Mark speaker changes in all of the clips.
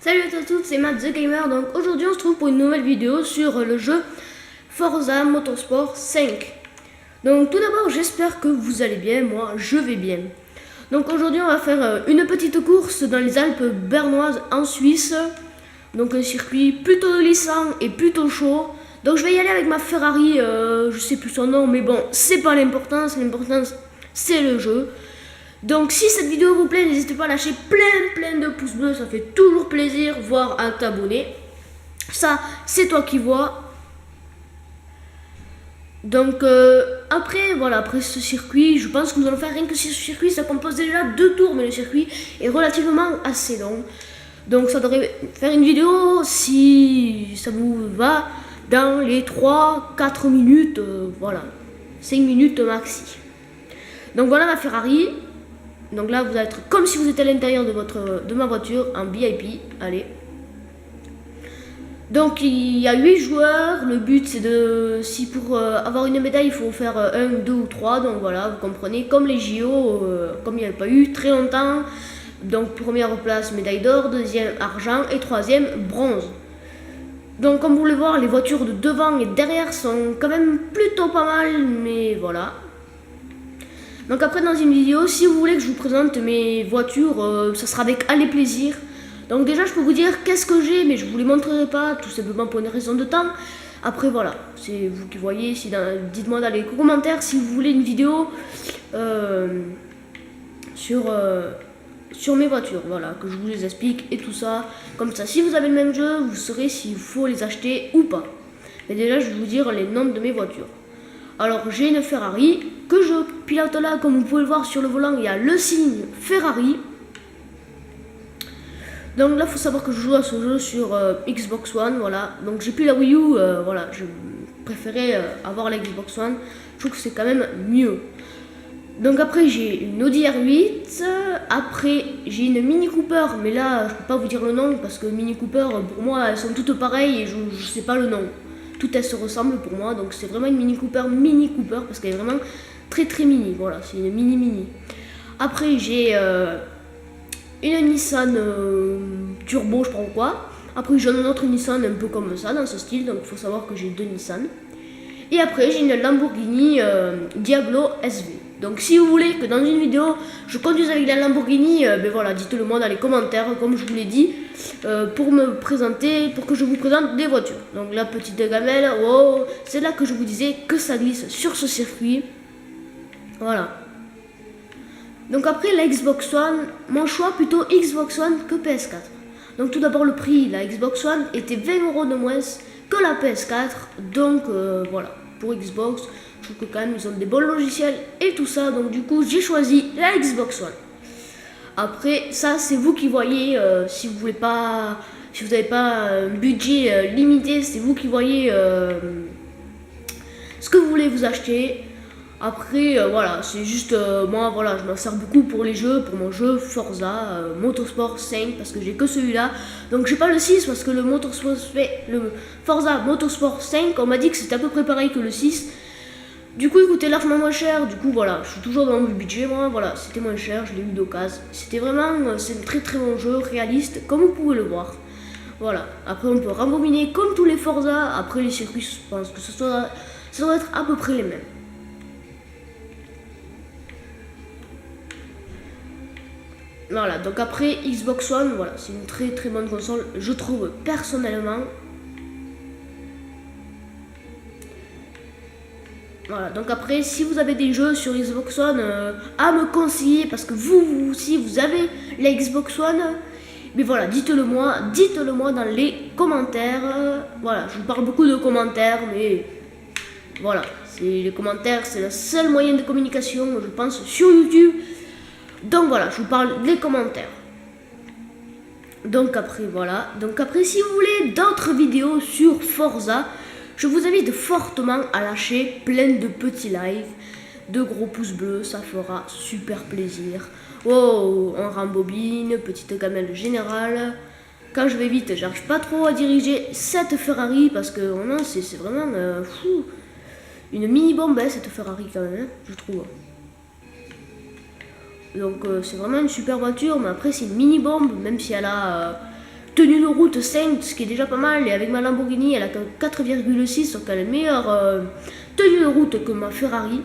Speaker 1: Salut à tous, c'est Matt the Gamer. Donc aujourd'hui on se trouve pour une nouvelle vidéo sur le jeu Forza Motorsport 5. Donc tout d'abord j'espère que vous allez bien, moi je vais bien. Donc aujourd'hui on va faire une petite course dans les Alpes bernoises en Suisse. Donc un circuit plutôt glissant et plutôt chaud. Donc je vais y aller avec ma Ferrari, je sais plus son nom mais bon c'est pas l'importance c'est le jeu. Donc si cette vidéo vous plaît, n'hésitez pas à lâcher plein de pouces bleus, ça fait toujours plaisir, voire à t'abonner. Ça, c'est toi qui vois. Donc après, voilà, après ce circuit, je pense que nous allons faire rien que ce circuit, ça compose déjà 2 tours, mais le circuit est relativement assez long. Donc ça devrait faire une vidéo, si ça vous va, dans les 3-4 minutes, voilà, 5 minutes maxi. Donc voilà ma Ferrari. Donc là, vous allez être comme si vous étiez à l'intérieur de ma voiture, en VIP. Allez. Donc il y a 8 joueurs. Le but c'est de... Si pour avoir une médaille, il faut faire 1, 2 ou 3. Donc voilà, vous comprenez. Comme les JO, comme il n'y avait pas eu très longtemps. Donc première place, médaille d'or. Deuxième, argent. Et troisième, bronze. Donc comme vous voulez voir, les voitures de devant et derrière sont quand même plutôt pas mal. Mais voilà. Donc après dans une vidéo, si vous voulez que je vous présente mes voitures, ça sera avec allez plaisir. Donc déjà je peux vous dire qu'est-ce que j'ai, mais je vous les montrerai pas, tout simplement pour une raison de temps. Après voilà, c'est vous qui voyez, dites-moi dans les commentaires si vous voulez une vidéo sur mes voitures, voilà, que je vous les explique et tout ça. Comme ça, si vous avez le même jeu, vous saurez s'il faut les acheter ou pas. Mais déjà je vais vous dire les noms de mes voitures. Alors j'ai une Ferrari que je pilote là, comme vous pouvez le voir sur le volant, il y a le signe Ferrari. Donc là il faut savoir que je joue à ce jeu sur Xbox One, voilà. Donc j'ai plus la Wii U, voilà, je préférais avoir la Xbox One, je trouve que c'est quand même mieux. Donc après j'ai une Audi R8, après j'ai une Mini Cooper, mais là je peux pas vous dire le nom parce que Mini Cooper pour moi elles sont toutes pareilles et je sais pas le nom. Toutes elles se ressemblent pour moi, donc c'est vraiment une Mini Cooper parce qu'elle est vraiment très mini, voilà, c'est une mini. Après j'ai une Nissan Turbo, je sais pas quoi. Après j'ai une autre Nissan un peu comme ça, dans ce style, donc il faut savoir que j'ai 2 Nissan. Et après j'ai une Lamborghini Diablo SV. Donc si vous voulez que dans une vidéo je conduise avec la Lamborghini, ben voilà, dites-le moi dans les commentaires comme je vous l'ai dit, pour me présenter, pour que je vous présente des voitures. Donc la petite gamelle, oh, c'est là que je vous disais que ça glisse sur ce circuit. Voilà. Donc après la Xbox One, mon choix plutôt Xbox One que PS4. Donc tout d'abord le prix, la Xbox One était 20 € de moins que la PS4. Donc voilà, pour Xbox, je trouve que quand même ils ont des bons logiciels et tout ça. Donc du coup j'ai choisi la Xbox One. Après ça c'est vous qui voyez, si vous voulez pas, si vous n'avez pas un budget limité, c'est vous qui voyez ce que vous voulez vous acheter. Après voilà, c'est juste moi voilà, je m'en sers beaucoup pour les jeux, pour mon jeu Forza Motorsport 5 parce que j'ai que celui-là. Donc j'ai pas le 6 parce que le Forza Motorsport 5, on m'a dit que c'était à peu près pareil que le 6. Du coup il coûtait largement moins cher, du coup voilà, je suis toujours dans mon budget moi, voilà, c'était moins cher, je l'ai eu d'occasion. C'était vraiment, c'est un très bon jeu, réaliste, comme vous pouvez le voir. Voilà, après on peut rembobiner comme tous les Forza, après les circuits, je pense que ça doit être à peu près les mêmes. Voilà, donc après Xbox One, voilà, c'est une très bonne console, je trouve personnellement. Voilà, donc après, si vous avez des jeux sur Xbox One à me conseiller, parce que vous aussi, vous avez la Xbox One, mais voilà, dites-le moi dans les commentaires. Voilà, je vous parle beaucoup de commentaires, mais voilà, les commentaires, c'est le seul moyen de communication, je pense, sur YouTube. Donc voilà, je vous parle des commentaires. Donc après, voilà. Donc après, si vous voulez d'autres vidéos sur Forza, je vous invite fortement à lâcher plein de petits lives, de gros pouces bleus, ça fera super plaisir. Oh, on rembobine, petite gamelle générale. Quand je vais vite, j'arrive pas trop à diriger cette Ferrari parce que oh non, c'est vraiment fou. Une mini bombe hein, cette Ferrari quand même, hein, je trouve. Donc c'est vraiment une super voiture, mais après c'est une mini bombe, même si elle a tenue de route 5, ce qui est déjà pas mal, et avec ma Lamborghini, elle a 4,6, donc elle a une meilleure tenue de route que ma Ferrari.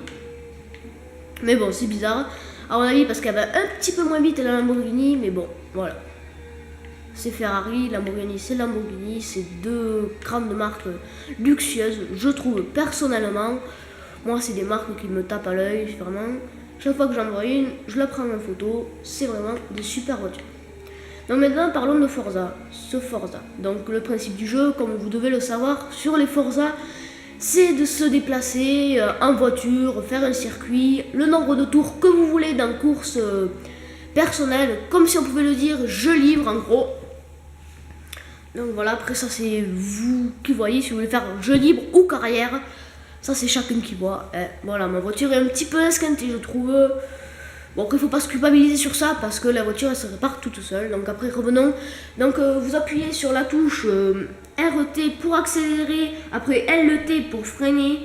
Speaker 1: Mais bon, c'est bizarre, à mon avis, parce qu'elle va un petit peu moins vite la Lamborghini, mais bon, voilà. C'est Ferrari, Lamborghini, c'est Lamborghini, c'est deux grandes marques luxueuses, je trouve personnellement. Moi, c'est des marques qui me tapent à l'œil, vraiment. Chaque fois que j'en vois une, je la prends en photo, c'est vraiment des super voitures. Donc maintenant, parlons de Forza, ce Forza. Donc le principe du jeu, comme vous devez le savoir, sur les Forza, c'est de se déplacer en voiture, faire un circuit, le nombre de tours que vous voulez dans course personnelle, comme si on pouvait le dire, jeu libre en gros. Donc voilà, après ça c'est vous qui voyez si vous voulez faire jeu libre ou carrière. Ça c'est chacun qui voit. Voilà, ma voiture est un petit peu esquintée je trouve. Bon après il faut pas se culpabiliser sur ça parce que la voiture elle se répare toute seule. Donc après revenons. Donc vous appuyez sur la touche RT pour accélérer. Après LT pour freiner.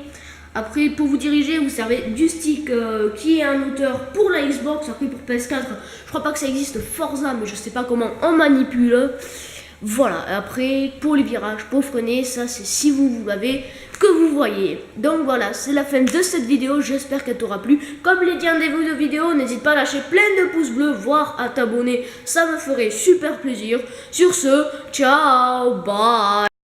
Speaker 1: Après pour vous diriger vous servez du stick qui est un moteur pour la Xbox. Après pour PS4 je crois pas que ça existe Forza mais je sais pas comment on manipule. Voilà, après pour les virages, pour freiner, ça c'est si vous l'avez que vous voyez. Donc voilà, c'est la fin de cette vidéo, j'espère qu'elle t'aura plu. Comme l'ai dit en début de vidéo, n'hésite pas à lâcher plein de pouces bleus, voire à t'abonner, ça me ferait super plaisir. Sur ce, ciao, bye.